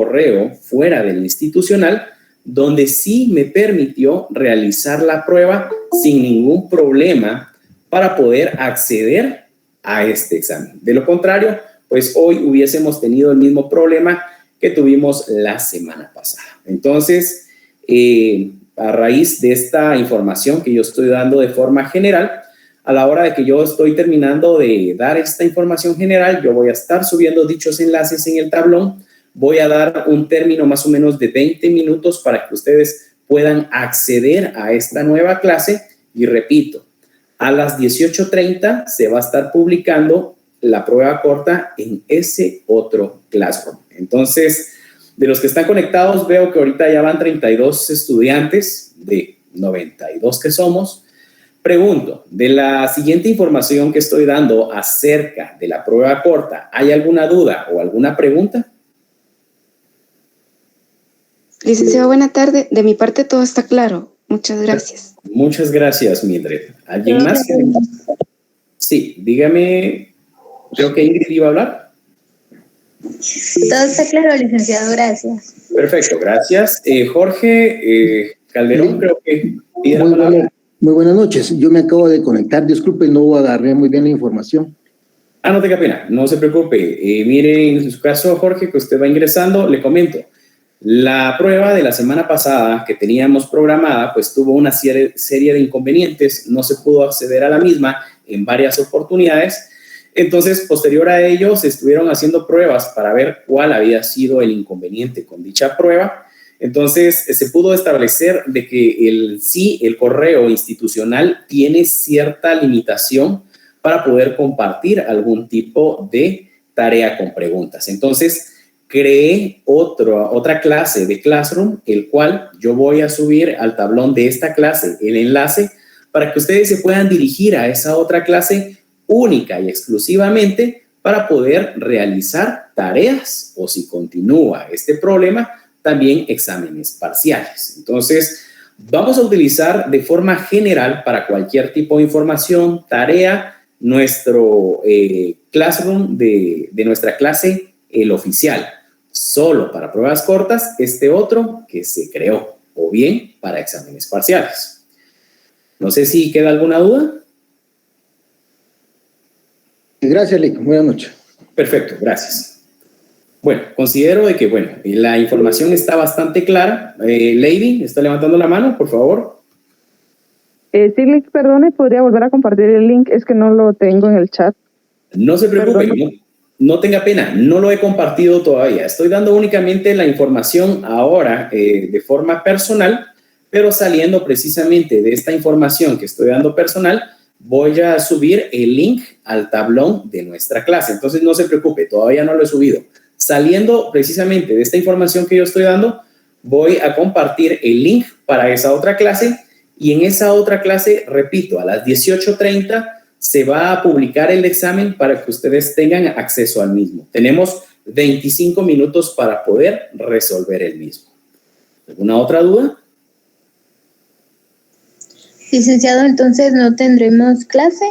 correo fuera del institucional donde sí me permitió realizar la prueba sin ningún problema para poder acceder a este examen. De lo contrario, pues hoy hubiésemos tenido el mismo problema que tuvimos la semana pasada. Entonces, a raíz de esta información que yo estoy dando de forma general, a la hora de que yo estoy terminando de dar esta información general, yo voy a estar subiendo dichos enlaces en el tablón. Voy a dar un término más o menos de 20 minutos para que ustedes puedan acceder a esta nueva clase. Y repito, a las 18:30 se va a estar publicando la prueba corta en ese otro Classroom. Entonces, de los que están conectados, veo que ahorita ya van 32 estudiantes de 92 que somos. Pregunto, de la siguiente información que estoy dando acerca de la prueba corta, ¿hay alguna duda o alguna pregunta? Licenciado, buena tarde. De mi parte todo está claro. Muchas gracias. Muchas gracias, Mildred. ¿Alguien más? Sí, dígame. Creo que Ingrid iba a hablar. Todo está claro, licenciado. Gracias. Perfecto, gracias. Jorge Calderón, creo que pide la palabra. Muy buenas noches. Yo me acabo de conectar. Disculpe, no agarré muy bien la información. No tenga pena. No se preocupe. Miren, en su caso, Jorge, que usted va ingresando, le comento. La prueba de la semana pasada que teníamos programada, pues tuvo una serie de inconvenientes, no se pudo acceder a la misma en varias oportunidades. Entonces, posterior a ello, se estuvieron haciendo pruebas para ver cuál había sido el inconveniente con dicha prueba. Entonces, se pudo establecer de que el correo institucional tiene cierta limitación para poder compartir algún tipo de tarea con preguntas. Entonces, creé otra clase de Classroom, el cual yo voy a subir al tablón de esta clase el enlace para que ustedes se puedan dirigir a esa otra clase única y exclusivamente para poder realizar tareas o, si continúa este problema, también exámenes parciales. Entonces, vamos a utilizar de forma general para cualquier tipo de información, tarea, nuestro Classroom de nuestra clase, el oficial. Solo para pruebas cortas, este otro que se creó, o bien para exámenes parciales. No sé si queda alguna duda. Gracias, Lico. Buenas noches. Perfecto, gracias. Bueno, considero de que, la información está bastante clara. Lady, ¿está levantando la mano, por favor? Sí, Lick, perdone, ¿podría volver a compartir el link? Es que no lo tengo en el chat. No se preocupe, no tenga pena, no lo he compartido todavía. Estoy dando únicamente la información ahora de forma personal, pero saliendo precisamente de esta información que estoy dando personal, voy a subir el link al tablón de nuestra clase. Entonces, no se preocupe, todavía no lo he subido. Saliendo precisamente de esta información que yo estoy dando, voy a compartir el link para esa otra clase y en esa otra clase, repito, a las 18:30 se va a publicar el examen para que ustedes tengan acceso al mismo. Tenemos 25 minutos para poder resolver el mismo. ¿Alguna otra duda? Licenciado, entonces no tendremos clase.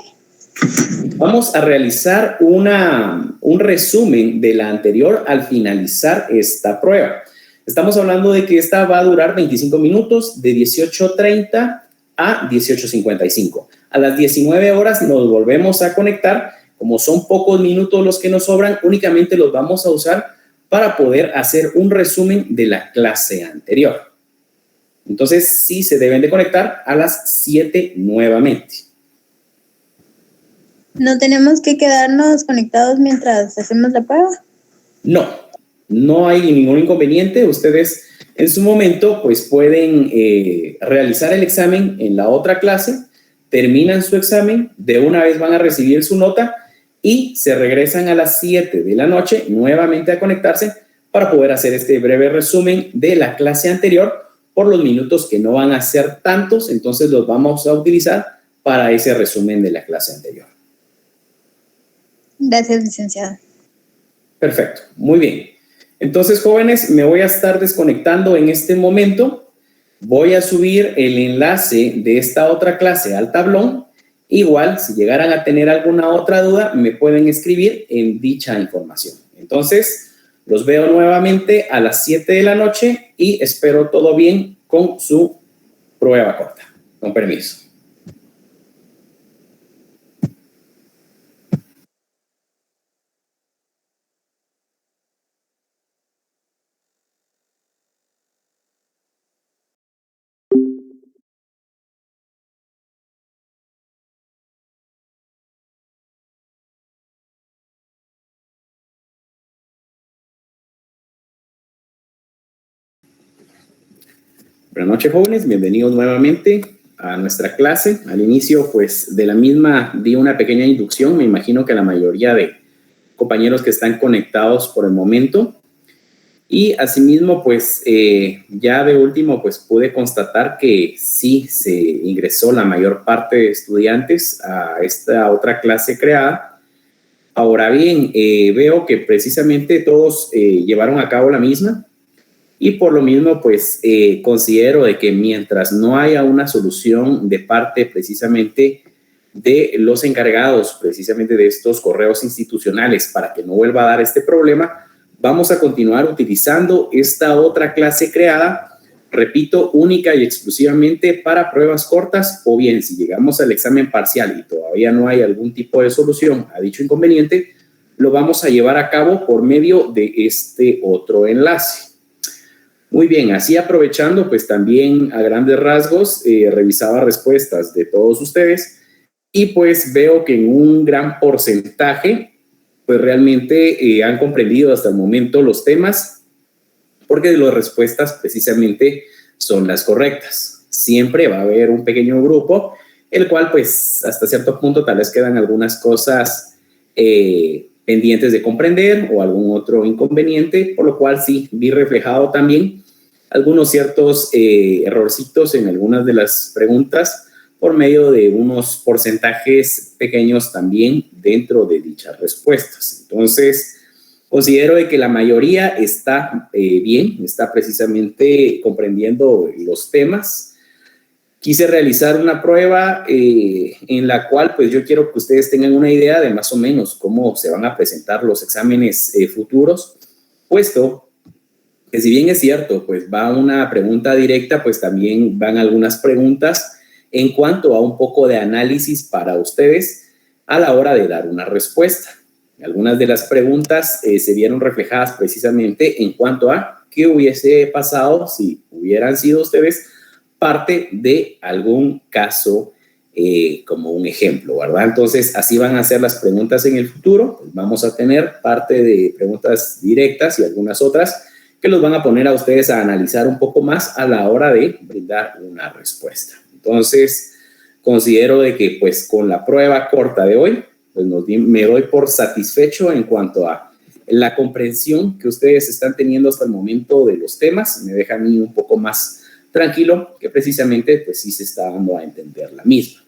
Vamos a realizar un resumen de la anterior al finalizar esta prueba. Estamos hablando de que esta va a durar 25 minutos de 18:30 a 18:55. A las 19 horas nos volvemos a conectar. Como son pocos minutos los que nos sobran, únicamente los vamos a usar para poder hacer un resumen de la clase anterior. Entonces, sí se deben de conectar a las 7 nuevamente. ¿No tenemos que quedarnos conectados mientras hacemos la prueba? No hay ningún inconveniente. Ustedes en su momento pues pueden realizar el examen en la otra clase, terminan su examen, de una vez van a recibir su nota y se regresan a las 7 de la noche nuevamente a conectarse para poder hacer este breve resumen de la clase anterior por los minutos que no van a ser tantos, entonces los vamos a utilizar para ese resumen de la clase anterior. Gracias, licenciado. Perfecto, muy bien. Entonces, jóvenes, me voy a estar desconectando en este momento. Voy a subir el enlace de esta otra clase al tablón. Igual, si llegaran a tener alguna otra duda, me pueden escribir en dicha información. Entonces, Los veo nuevamente a las 7 de la noche y espero todo bien con su prueba corta. Con permiso. Buenas noches, jóvenes. Bienvenidos nuevamente a nuestra clase. Al inicio, pues, de la misma di una pequeña inducción. Me imagino que la mayoría de compañeros que están conectados por el momento. Y asimismo, pues, ya de último, pues, pude constatar que sí se ingresó la mayor parte de estudiantes a esta otra clase creada. Ahora bien, veo que precisamente todos llevaron a cabo la misma. Y por lo mismo, pues, considero de que mientras no haya una solución de parte precisamente de los encargados, precisamente de estos correos institucionales, para que no vuelva a dar este problema, vamos a continuar utilizando esta otra clase creada, repito, única y exclusivamente para pruebas cortas, o bien si llegamos al examen parcial y todavía no hay algún tipo de solución a dicho inconveniente, lo vamos a llevar a cabo por medio de este otro enlace. Muy bien, así aprovechando, pues también a grandes rasgos, revisaba respuestas de todos ustedes y pues veo que en un gran porcentaje, pues realmente han comprendido hasta el momento los temas, porque las respuestas precisamente son las correctas. Siempre va a haber un pequeño grupo, el cual pues hasta cierto punto tal vez quedan algunas cosas pendientes de comprender o algún otro inconveniente, por lo cual sí vi reflejado también algunos ciertos errorcitos en algunas de las preguntas por medio de unos porcentajes pequeños también dentro de dichas respuestas. Entonces, considero de que la mayoría está bien, está precisamente comprendiendo los temas. Quise realizar una prueba en la cual pues yo quiero que ustedes tengan una idea de más o menos cómo se van a presentar los exámenes futuros, puesto que si bien es cierto, pues va una pregunta directa, pues también van algunas preguntas en cuanto a un poco de análisis para ustedes a la hora de dar una respuesta. Algunas de las preguntas se vieron reflejadas precisamente en cuanto a qué hubiese pasado si hubieran sido ustedes parte de algún caso como un ejemplo, ¿verdad? Entonces, así van a ser las preguntas en el futuro. Pues vamos a tener parte de preguntas directas y algunas otras que los van a poner a ustedes a analizar un poco más a la hora de brindar una respuesta. Entonces, considero de que pues con la prueba corta de hoy, pues me doy por satisfecho en cuanto a la comprensión que ustedes están teniendo hasta el momento de los temas. Me deja a mí un poco más tranquilo que precisamente pues sí se está dando a entender la misma.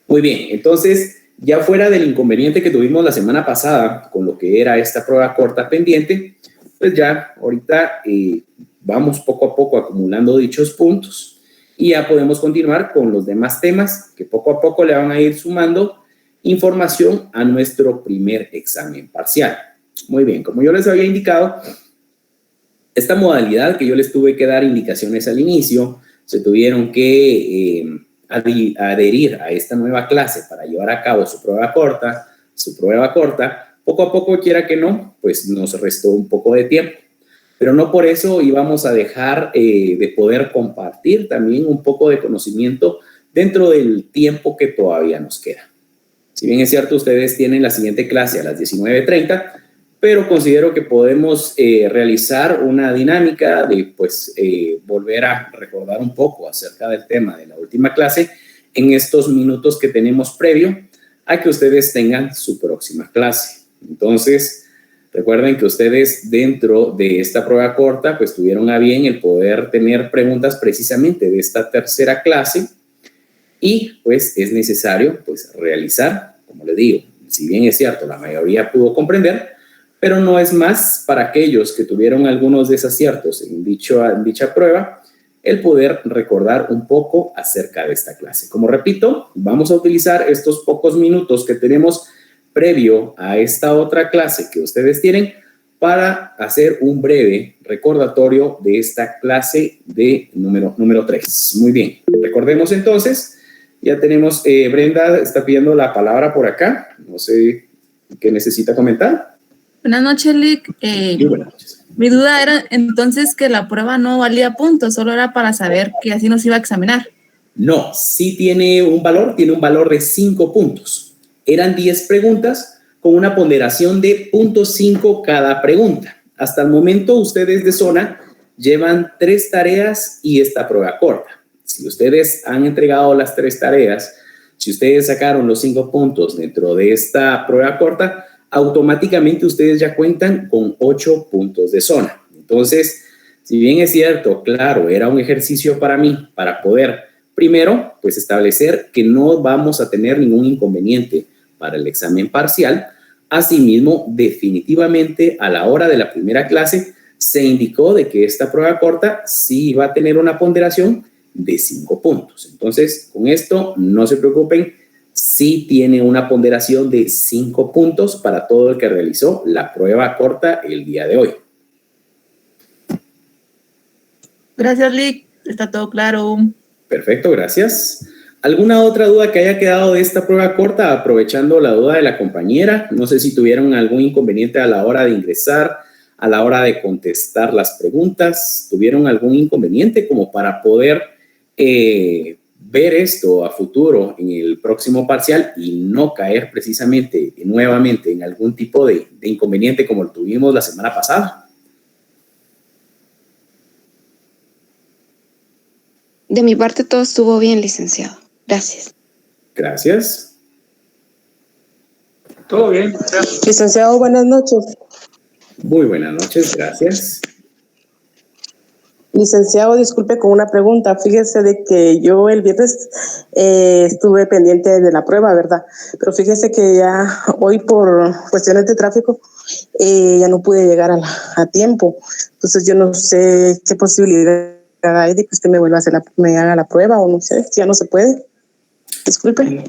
Muy bien, entonces ya fuera del inconveniente que tuvimos la semana pasada con lo que era esta prueba corta pendiente, pues ya ahorita vamos poco a poco acumulando dichos puntos y ya podemos continuar con los demás temas que poco a poco le van a ir sumando información a nuestro primer examen parcial. Muy bien, como yo les había indicado, esta modalidad que yo les tuve que dar indicaciones al inicio, se tuvieron que adherir a esta nueva clase para llevar a cabo su prueba corta, poco a poco, quiera que no, pues nos restó un poco de tiempo. Pero no por eso íbamos a dejar de poder compartir también un poco de conocimiento dentro del tiempo que todavía nos queda. Si bien es cierto, ustedes tienen la siguiente clase a las 19:30, pero considero que podemos realizar una dinámica de pues volver a recordar un poco acerca del tema de la última clase en estos minutos que tenemos previo a que ustedes tengan su próxima clase. Entonces, recuerden que ustedes dentro de esta prueba corta, pues tuvieron a bien el poder tener preguntas precisamente de esta tercera clase y pues es necesario pues realizar, como les digo, si bien es cierto, la mayoría pudo comprender, pero no es más para aquellos que tuvieron algunos desaciertos en dicha prueba, el poder recordar un poco acerca de esta clase. Como repito, vamos a utilizar estos pocos minutos que tenemos previo a esta otra clase que ustedes tienen para hacer un breve recordatorio de esta clase de número 3. Muy bien, recordemos entonces, ya tenemos, Brenda está pidiendo la palabra por acá, no sé qué necesita comentar. Buenas noches, Lick. Muy buenas noches. Mi duda era entonces que la prueba no valía puntos, solo era para saber que así nos iba a examinar. No, sí tiene un valor de 5 puntos. Eran 10 preguntas con una ponderación de 0.5 cada pregunta. Hasta el momento, ustedes de zona llevan 3 tareas y esta prueba corta. Si ustedes han entregado las 3 tareas, si ustedes sacaron los 5 puntos dentro de esta prueba corta, automáticamente ustedes ya cuentan con 8 puntos de zona. Entonces, si bien es cierto, claro, era un ejercicio para mí, para poder, primero, pues establecer que no vamos a tener ningún inconveniente para el examen parcial. Asimismo, definitivamente, a la hora de la primera clase, se indicó de que esta prueba corta sí iba a tener una ponderación de 5 puntos. Entonces, con esto, no se preocupen, sí tiene una ponderación de 5 puntos para todo el que realizó la prueba corta el día de hoy. Gracias, Lick. Está todo claro. Perfecto, gracias. ¿Alguna otra duda que haya quedado de esta prueba corta? Aprovechando la duda de la compañera, no sé si tuvieron algún inconveniente a la hora de ingresar, a la hora de contestar las preguntas, ¿tuvieron algún inconveniente como para poder ver esto a futuro en el próximo parcial y no caer precisamente nuevamente en algún tipo de inconveniente como lo tuvimos la semana pasada? De mi parte todo estuvo bien, licenciado. Gracias. Gracias. Todo bien. Licenciado, buenas noches. Muy buenas noches, gracias. Licenciado, disculpe con una pregunta. Fíjese de que yo el viernes estuve pendiente de la prueba, ¿verdad? Pero fíjese que ya hoy por cuestiones de tráfico ya no pude llegar a tiempo. Entonces yo no sé qué posibilidad hay de que usted me vuelva a hacer me haga la prueba o no sé, si ya no se puede. Disculpe.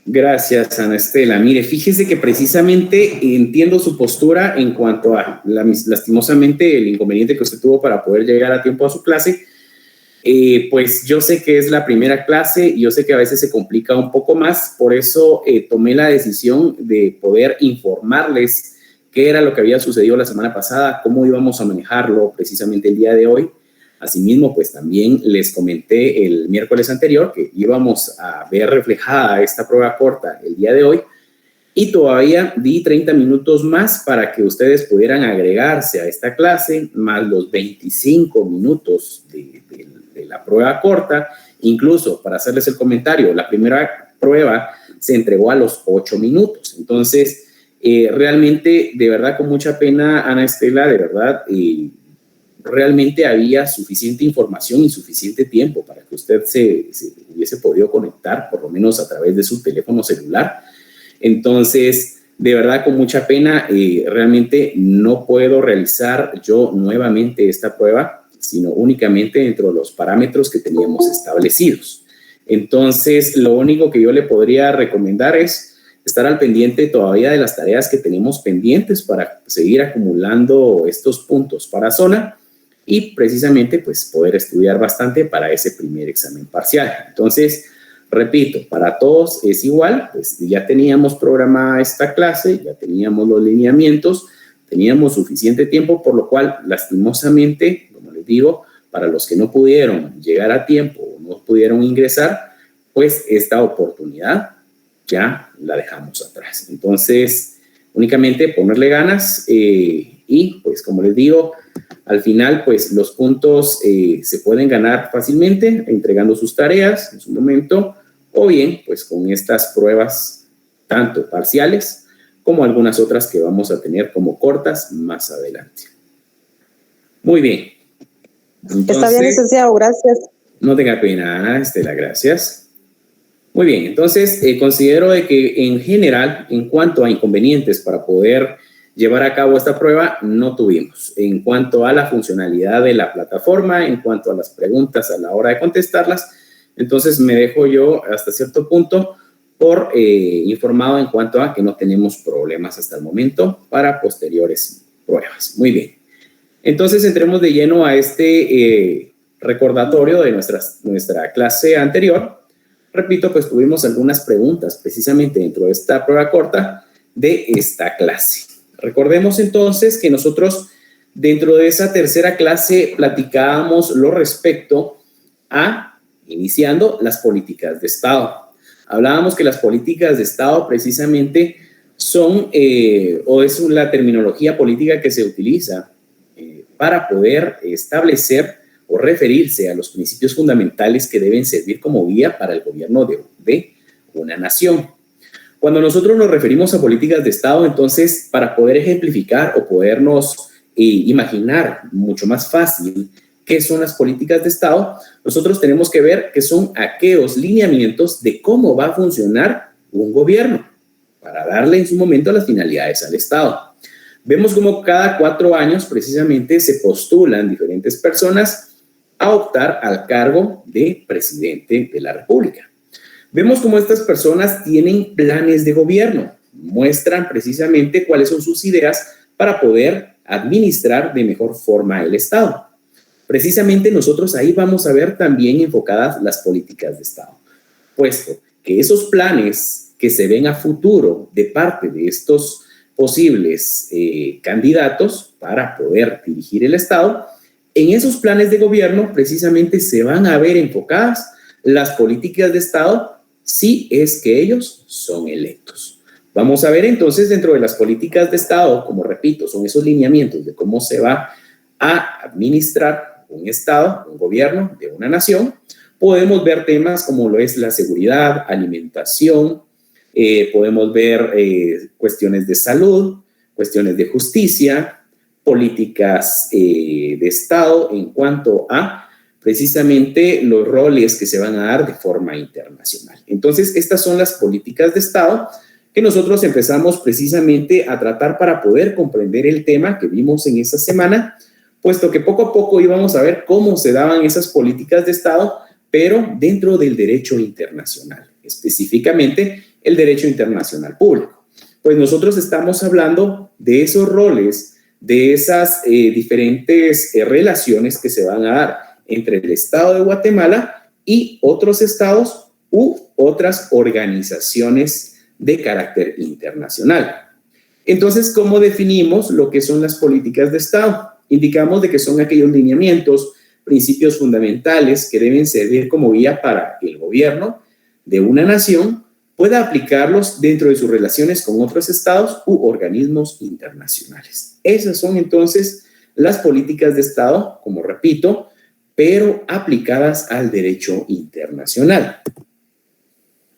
Gracias, Ana Estela. Mire, fíjese que precisamente entiendo su postura en cuanto a, lastimosamente, el inconveniente que usted tuvo para poder llegar a tiempo a su clase. Pues yo sé que es la primera clase y yo sé que a veces se complica un poco más, por eso tomé la decisión de poder informarles qué era lo que había sucedido la semana pasada, cómo íbamos a manejarlo precisamente el día de hoy. Asimismo, pues también les comenté el miércoles anterior que íbamos a ver reflejada esta prueba corta el día de hoy y todavía di 30 minutos más para que ustedes pudieran agregarse a esta clase, más los 25 minutos de la prueba corta. Incluso, para hacerles el comentario, la primera prueba se entregó a los 8 minutos. Entonces, realmente, de verdad, con mucha pena, Ana Estela, de verdad, realmente había suficiente información y suficiente tiempo para que usted se hubiese podido conectar, por lo menos a través de su teléfono celular. Entonces, de verdad, con mucha pena, realmente no puedo realizar yo nuevamente esta prueba, sino únicamente dentro de los parámetros que teníamos establecidos. Entonces, lo único que yo le podría recomendar es estar al pendiente todavía de las tareas que tenemos pendientes para seguir acumulando estos puntos para zona y precisamente pues poder estudiar bastante para ese primer examen parcial. Entonces, repito, para todos es igual, pues ya teníamos programada esta clase, ya teníamos los lineamientos, teníamos suficiente tiempo, por lo cual, lastimosamente, como les digo, para los que no pudieron llegar a tiempo o no pudieron ingresar, pues esta oportunidad ya la dejamos atrás. Entonces, únicamente ponerle ganas y pues como les digo, al final pues los puntos se pueden ganar fácilmente entregando sus tareas en su momento o bien pues con estas pruebas tanto parciales como algunas otras que vamos a tener como cortas más adelante. Muy bien. Entonces, está bien, licenciado, gracias. No tenga pena, Estela, gracias. Muy bien, entonces considero de que en general, en cuanto a inconvenientes para poder llevar a cabo esta prueba, no tuvimos. En cuanto a la funcionalidad de la plataforma, en cuanto a las preguntas a la hora de contestarlas, entonces me dejo yo hasta cierto punto por informado en cuanto a que no tenemos problemas hasta el momento para posteriores pruebas. Muy bien. Entonces, entremos de lleno a este recordatorio de nuestra clase anterior. Repito, pues tuvimos algunas preguntas precisamente dentro de esta prueba corta de esta clase. Recordemos entonces que nosotros dentro de esa tercera clase platicábamos lo respecto a, iniciando, las políticas de Estado. Hablábamos que las políticas de Estado precisamente son, o es la terminología política que se utiliza para poder establecer o referirse a los principios fundamentales que deben servir como guía para el gobierno de una nación. Cuando nosotros nos referimos a políticas de Estado, entonces, para poder ejemplificar o podernos imaginar mucho más fácil qué son las políticas de Estado, nosotros tenemos que ver que son aquellos lineamientos de cómo va a funcionar un gobierno para darle en su momento las finalidades al Estado. Vemos cómo cada 4 años precisamente se postulan diferentes personas a optar al cargo de presidente de la República. Vemos cómo estas personas tienen planes de gobierno, muestran precisamente cuáles son sus ideas para poder administrar de mejor forma el Estado. Precisamente nosotros ahí vamos a ver también enfocadas las políticas de Estado, puesto que esos planes que se ven a futuro de parte de estos posibles candidatos para poder dirigir el Estado, en esos planes de gobierno precisamente se van a ver enfocadas las políticas de Estado si es que ellos son electos. Vamos a ver entonces dentro de las políticas de Estado, como repito, son esos lineamientos de cómo se va a administrar un Estado, un gobierno de una nación. Podemos ver temas como lo es la seguridad, alimentación, podemos ver cuestiones de salud, cuestiones de justicia, políticas de Estado en cuanto a precisamente los roles que se van a dar de forma internacional. Entonces, estas son las políticas de Estado que nosotros empezamos precisamente a tratar para poder comprender el tema que vimos en esa semana, puesto que poco a poco íbamos a ver cómo se daban esas políticas de Estado, pero dentro del derecho internacional, específicamente el derecho internacional público. Pues nosotros estamos hablando de esos roles, de esas diferentes relaciones que se van a dar entre el Estado de Guatemala y otros estados u otras organizaciones de carácter internacional. Entonces, ¿cómo definimos lo que son las políticas de Estado? Indicamos de que son aquellos lineamientos, principios fundamentales que deben servir como guía para el gobierno de una nación pueda aplicarlos dentro de sus relaciones con otros estados u organismos internacionales. Esas son entonces las políticas de Estado, como repito, pero aplicadas al derecho internacional.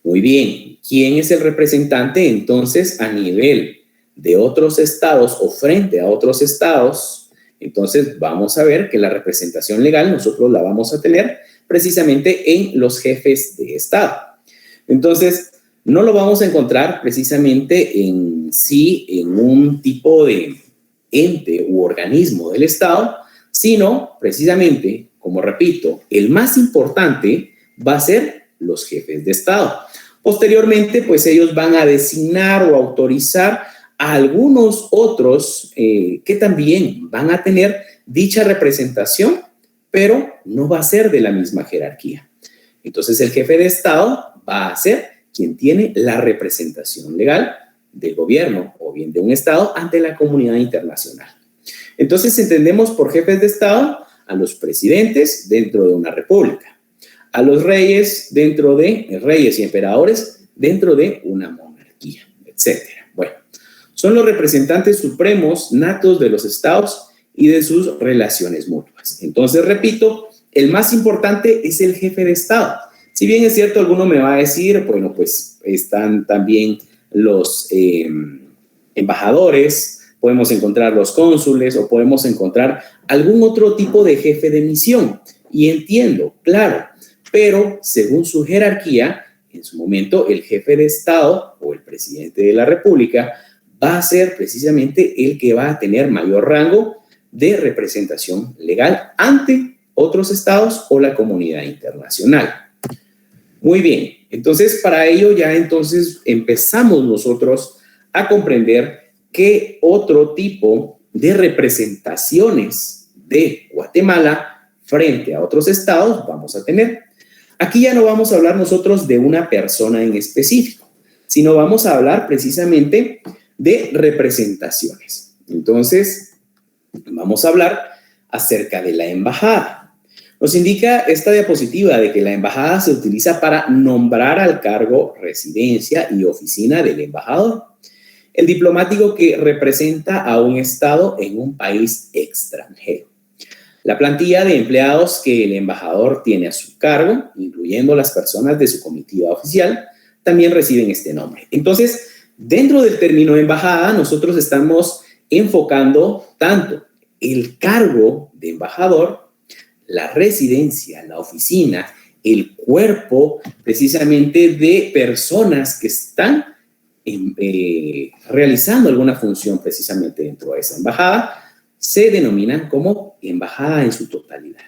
Muy bien, ¿quién es el representante entonces a nivel de otros estados o frente a otros estados? Entonces vamos a ver que la representación legal nosotros la vamos a tener precisamente en los jefes de Estado. Entonces, no lo vamos a encontrar precisamente en sí, en un tipo de ente u organismo del Estado, sino precisamente, como repito, el más importante va a ser los jefes de Estado. Posteriormente, pues ellos van a designar o autorizar a algunos otros que también van a tener dicha representación, pero no va a ser de la misma jerarquía. Entonces, el jefe de Estado va a ser quien tiene la representación legal del gobierno o bien de un Estado ante la comunidad internacional. Entonces, entendemos por jefes de Estado a los presidentes dentro de una república, a los reyes dentro de reyes y emperadores dentro de una monarquía, etcétera. Bueno, son los representantes supremos natos de los estados y de sus relaciones mutuas. Entonces, repito, el más importante es el jefe de Estado. Si bien es cierto, alguno me va a decir, bueno, pues están también los embajadores, podemos encontrar los cónsules o podemos encontrar algún otro tipo de jefe de misión. Y entiendo, claro, pero según su jerarquía, en su momento el jefe de Estado o el presidente de la República va a ser precisamente el que va a tener mayor rango de representación legal ante otros estados o la comunidad internacional. Muy bien, entonces para ello ya entonces empezamos nosotros a comprender qué otro tipo de representaciones de Guatemala frente a otros estados vamos a tener. Aquí ya no vamos a hablar nosotros de una persona en específico, sino vamos a hablar precisamente de representaciones. Entonces, vamos a hablar acerca de la embajada. Nos indica esta diapositiva de que la embajada se utiliza para nombrar al cargo, residencia y oficina del embajador, el diplomático que representa a un estado en un país extranjero. La plantilla de empleados que el embajador tiene a su cargo, incluyendo las personas de su comitiva oficial, también reciben este nombre. Entonces, dentro del término embajada, nosotros estamos enfocando tanto el cargo de embajador, la residencia, la oficina, el cuerpo precisamente de personas que están realizando alguna función precisamente dentro de esa embajada, se denominan como embajada en su totalidad.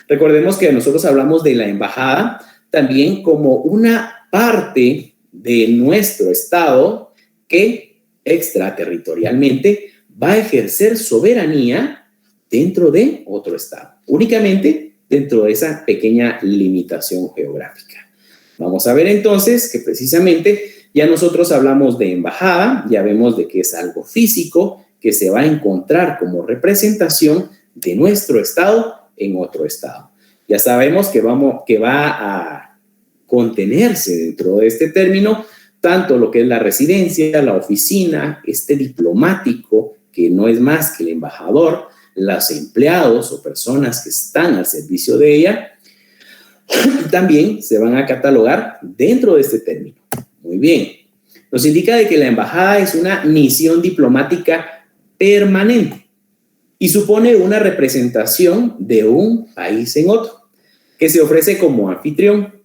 Recordemos que nosotros hablamos de la embajada también como una parte de nuestro estado que extraterritorialmente va a ejercer soberanía dentro de otro estado, únicamente dentro de esa pequeña limitación geográfica. Vamos a ver entonces que precisamente ya nosotros hablamos de embajada, ya vemos de que es algo físico que se va a encontrar como representación de nuestro estado en otro estado. Ya sabemos que va a contenerse dentro de este término tanto lo que es la residencia, la oficina, este diplomático que no es más que el embajador, los empleados o personas que están al servicio de ella, también se van a catalogar dentro de este término. Muy bien. Nos indica de que la embajada es una misión diplomática permanente y supone una representación de un país en otro, que se ofrece como anfitrión.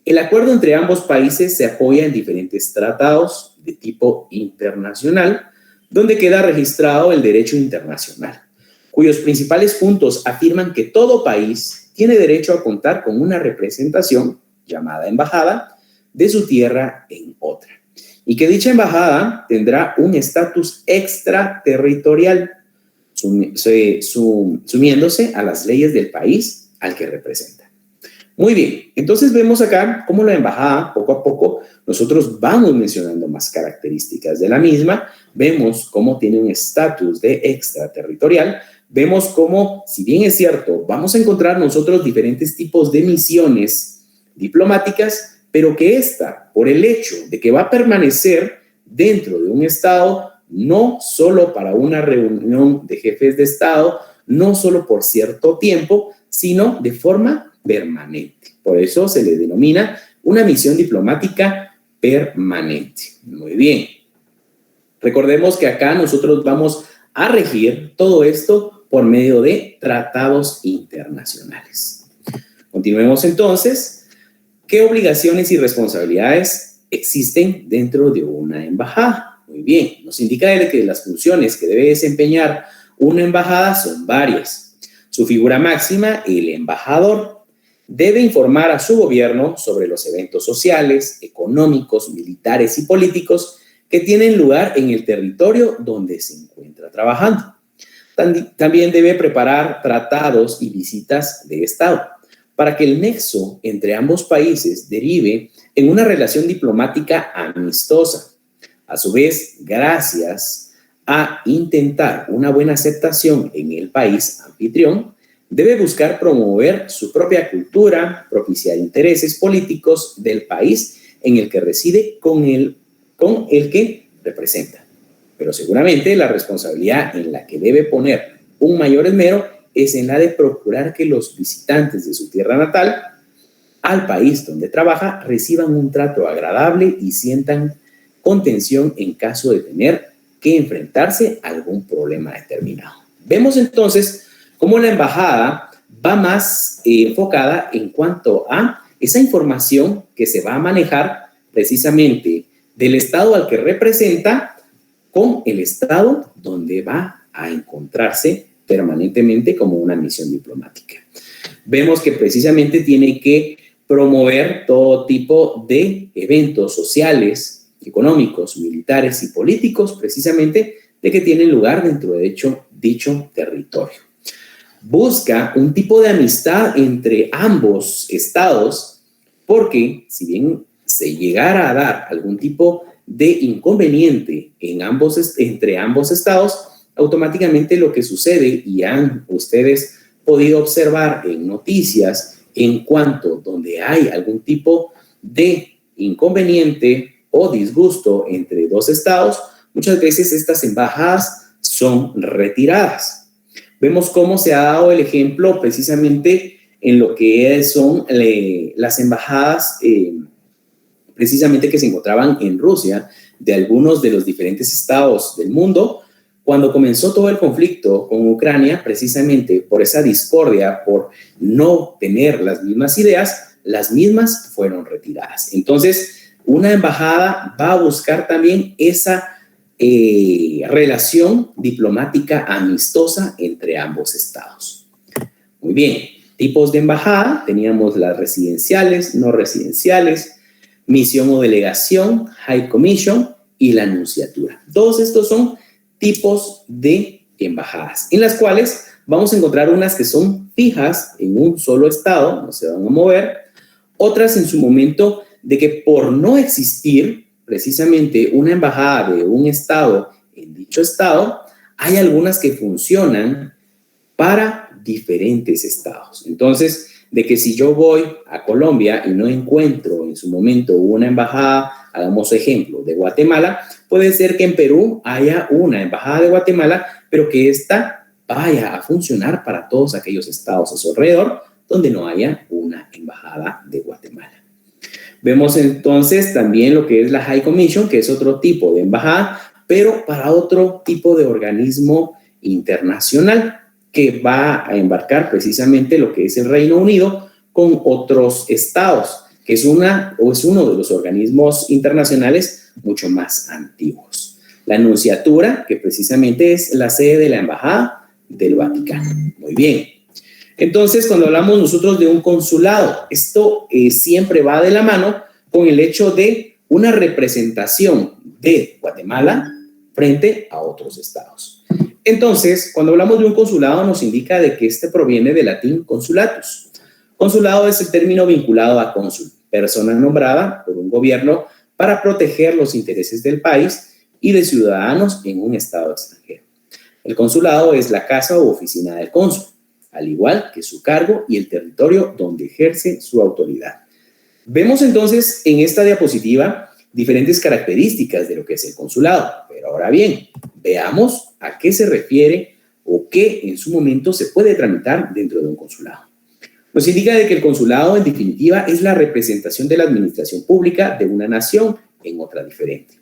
El acuerdo entre ambos países se apoya en diferentes tratados de tipo internacional, donde queda registrado el derecho internacional, cuyos principales puntos afirman que todo país tiene derecho a contar con una representación, llamada embajada, de su tierra en otra, y que dicha embajada tendrá un estatus extraterritorial, sumiéndose a las leyes del país al que representa. Muy bien, entonces vemos acá cómo la embajada, poco a poco, nosotros vamos mencionando más características de la misma, vemos cómo tiene un estatus de extraterritorial, vemos cómo, si bien es cierto, vamos a encontrar nosotros diferentes tipos de misiones diplomáticas, pero que esta, por el hecho de que va a permanecer dentro de un estado, no solo para una reunión de jefes de estado, no solo por cierto tiempo, sino de forma permanente. Por eso se le denomina una misión diplomática permanente. Muy bien. Recordemos que acá nosotros vamos a regir todo esto por medio de tratados internacionales. Continuemos entonces. ¿Qué obligaciones y responsabilidades existen dentro de una embajada? Muy bien, nos indica que las funciones que debe desempeñar una embajada son varias. Su figura máxima, el embajador, debe informar a su gobierno sobre los eventos sociales, económicos, militares y políticos que tienen lugar en el territorio donde se encuentra trabajando. También debe preparar tratados y visitas de Estado, para que el nexo entre ambos países derive en una relación diplomática amistosa. A su vez, gracias a intentar una buena aceptación en el país anfitrión, debe buscar promover su propia cultura, propiciar intereses políticos del país en el que reside con el que representa. Pero seguramente la responsabilidad en la que debe poner un mayor esmero es en la de procurar que los visitantes de su tierra natal al país donde trabaja reciban un trato agradable y sientan contención en caso de tener que enfrentarse a algún problema determinado. Vemos entonces cómo la embajada va más enfocada en cuanto a esa información que se va a manejar precisamente del estado al que representa con el estado donde va a encontrarse permanentemente como una misión diplomática. Vemos que precisamente tiene que promover todo tipo de eventos sociales, económicos, militares y políticos precisamente de que tienen lugar dentro de dicho territorio. Busca un tipo de amistad entre ambos estados, porque si bien se llegara a dar algún tipo de inconveniente entre ambos estados, automáticamente lo que sucede, y han ustedes podido observar en noticias, en cuanto donde hay algún tipo de inconveniente o disgusto entre dos estados, muchas veces estas embajadas son retiradas. Vemos cómo se ha dado el ejemplo precisamente en lo que son las embajadas precisamente que se encontraban en Rusia, de algunos de los diferentes estados del mundo, cuando comenzó todo el conflicto con Ucrania, precisamente por esa discordia, por no tener las mismas ideas, las mismas fueron retiradas. Entonces, una embajada va a buscar también esa relación diplomática amistosa entre ambos estados. Muy bien, tipos de embajada, teníamos las residenciales, no residenciales, misión o delegación, High Commission y la nunciatura. Todos estos son tipos de embajadas, en las cuales vamos a encontrar unas que son fijas en un solo estado, no se van a mover, otras en su momento de que por no existir precisamente una embajada de un estado en dicho estado, hay algunas que funcionan para diferentes estados. Entonces, de que si yo voy a Colombia y no encuentro en su momento una embajada, hagamos ejemplo, de Guatemala, puede ser que en Perú haya una embajada de Guatemala, pero que ésta vaya a funcionar para todos aquellos estados a su alrededor donde no haya una embajada de Guatemala. Vemos entonces también lo que es la High Commission, que es otro tipo de embajada, pero para otro tipo de organismo internacional que va a embarcar precisamente lo que es el Reino Unido con otros estados, que es uno de los organismos internacionales mucho más antiguos. La nunciatura, que precisamente es la sede de la Embajada del Vaticano. Muy bien. Entonces, cuando hablamos nosotros de un consulado, esto siempre va de la mano con el hecho de una representación de Guatemala frente a otros estados. Entonces, cuando hablamos de un consulado, nos indica de que este proviene del latín consulatus. Consulado es el término vinculado a cónsul, persona nombrada por un gobierno para proteger los intereses del país y de ciudadanos en un estado extranjero. El consulado es la casa u oficina del cónsul, al igual que su cargo y el territorio donde ejerce su autoridad. Vemos entonces en esta diapositiva diferentes características de lo que es el consulado, pero ahora bien, veamos a qué se refiere o qué en su momento se puede tramitar dentro de un consulado. Nos indica de que el consulado, en definitiva, es la representación de la administración pública de una nación en otra diferente.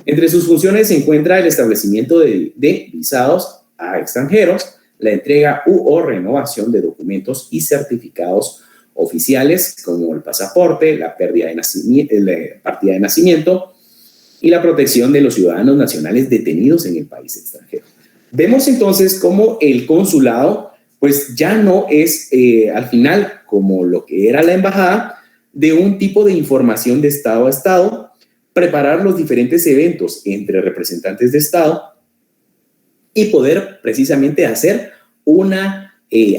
Entre sus funciones se encuentra el establecimiento de visados a extranjeros, la entrega o renovación de documentos y certificados oficiales como el pasaporte, la partida de nacimiento y la protección de los ciudadanos nacionales detenidos en el país extranjero. Vemos entonces cómo el consulado pues ya no es al final como lo que era la embajada, de un tipo de información de estado a estado, preparar los diferentes eventos entre representantes de estado y poder precisamente hacer una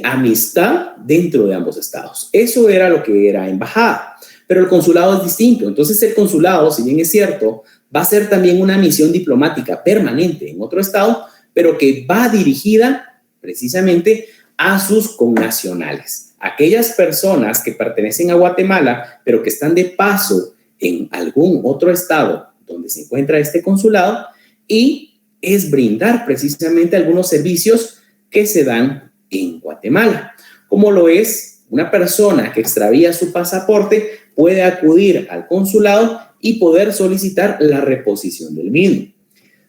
amistad dentro de ambos estados. Eso era lo que era embajada, pero el consulado es distinto. Entonces el consulado, si bien es cierto, va a ser también una misión diplomática permanente en otro estado, pero que va dirigida precisamente a sus connacionales. Aquellas personas que pertenecen a Guatemala, pero que están de paso en algún otro estado donde se encuentra este consulado, y es brindar precisamente algunos servicios que se dan en Guatemala, como lo es una persona que extravía su pasaporte, puede acudir al consulado y poder solicitar la reposición del mismo.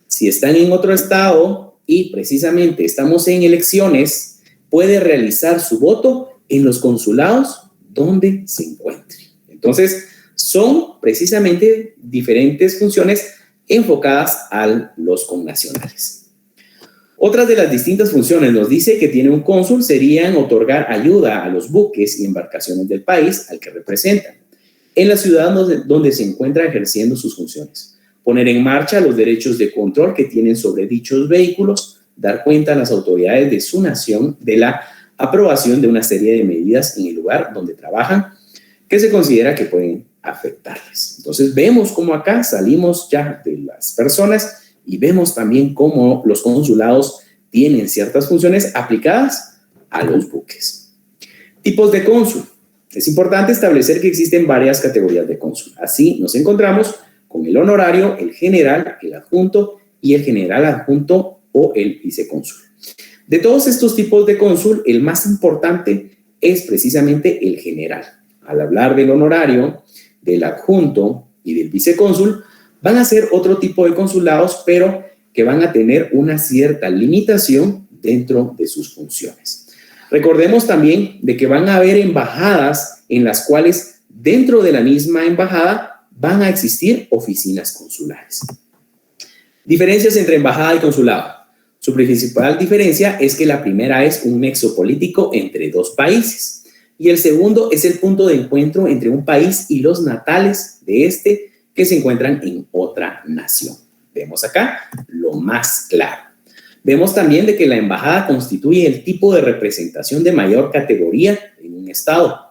Si están en otro estado y precisamente estamos en elecciones, puede realizar su voto en los consulados donde se encuentre. Entonces, son precisamente diferentes funciones enfocadas a los connacionales. Otras de las distintas funciones nos dice que tiene un cónsul serían otorgar ayuda a los buques y embarcaciones del país al que representan, en la ciudad donde se encuentra ejerciendo sus funciones. poner en marcha los derechos de control que tienen sobre dichos vehículos, dar cuenta a las autoridades de su nación de la aprobación de una serie de medidas en el lugar donde trabajan que se considera que pueden afectarles. Entonces vemos cómo acá salimos ya de las personas y vemos también cómo los consulados tienen ciertas funciones aplicadas a los buques. Tipos de cónsul. Es importante establecer que existen varias categorías de cónsul. Así nos encontramos con el honorario, el general, el adjunto y el general adjunto o el vicecónsul. De todos estos tipos de cónsul, el más importante es precisamente el general. Al hablar del honorario, del adjunto y del vicecónsul, van a ser otro tipo de consulados, pero que van a tener una cierta limitación dentro de sus funciones. Recordemos también de que van a haber embajadas en las cuales dentro de la misma embajada van a existir oficinas consulares. Diferencias entre embajada y consulado. Su principal diferencia es que la primera es un nexo político entre dos países y el segundo es el punto de encuentro entre un país y los natales de este que se encuentran en otra nación. Vemos acá lo más claro. Vemos también de que la embajada constituye el tipo de representación de mayor categoría en un estado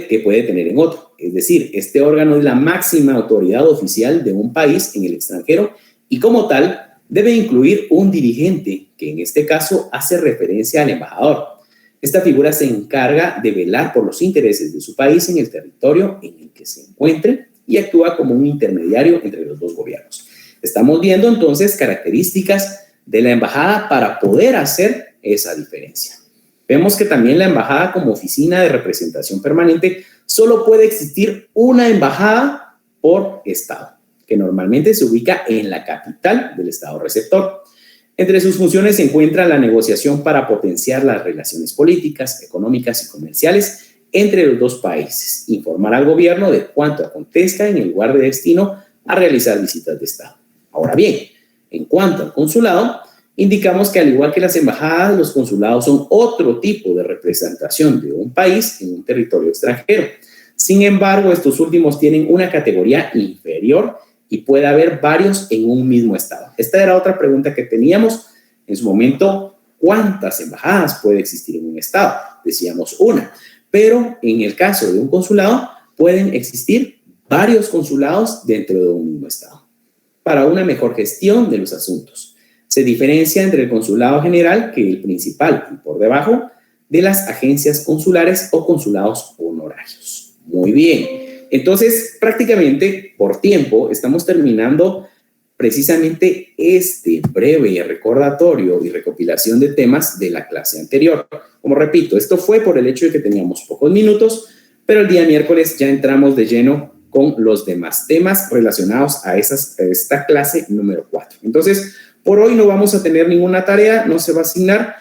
que puede tener en otro. Es decir, este órgano es la máxima autoridad oficial de un país en el extranjero y como tal debe incluir un dirigente que en este caso hace referencia al embajador. Esta figura se encarga de velar por los intereses de su país en el territorio en el que se encuentre y actúa como un intermediario entre los dos gobiernos. Estamos viendo entonces características de la embajada para poder hacer esa diferencia. Vemos que también la embajada como oficina de representación permanente solo puede existir una embajada por estado, que normalmente se ubica en la capital del estado receptor. Entre sus funciones se encuentra la negociación para potenciar las relaciones políticas, económicas y comerciales entre los dos países, informar al gobierno de cuánto acontezca en el lugar de destino a realizar visitas de estado. Ahora bien, en cuanto al consulado, indicamos que al igual que las embajadas, los consulados son otro tipo de representación de un país en un territorio extranjero. Sin embargo, estos últimos tienen una categoría inferior y puede haber varios en un mismo estado. Esta era otra pregunta que teníamos en su momento. ¿Cuántas embajadas puede existir en un estado? Decíamos una. Pero en el caso de un consulado, pueden existir varios consulados dentro de un mismo estado para una mejor gestión de los asuntos. Se diferencia entre el consulado general, que es el principal y por debajo, de las agencias consulares o consulados honorarios. Muy bien. Entonces, prácticamente por tiempo estamos terminando precisamente este breve recordatorio y recopilación de temas de la clase anterior. Como repito, esto fue por el hecho de que teníamos pocos minutos, pero el día miércoles ya entramos de lleno con los demás temas relacionados a esta clase número 4. Entonces, por hoy no vamos a tener ninguna tarea, no se va a asignar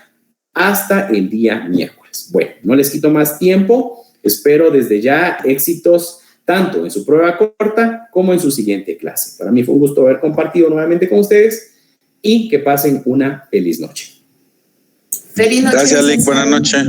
hasta el día miércoles. Bueno, no les quito más tiempo, espero desde ya éxitos tanto en su prueba corta como en su siguiente clase. Para mí fue un gusto haber compartido nuevamente con ustedes y que pasen una feliz noche. Feliz noche. Gracias, Lick. Buenas noches.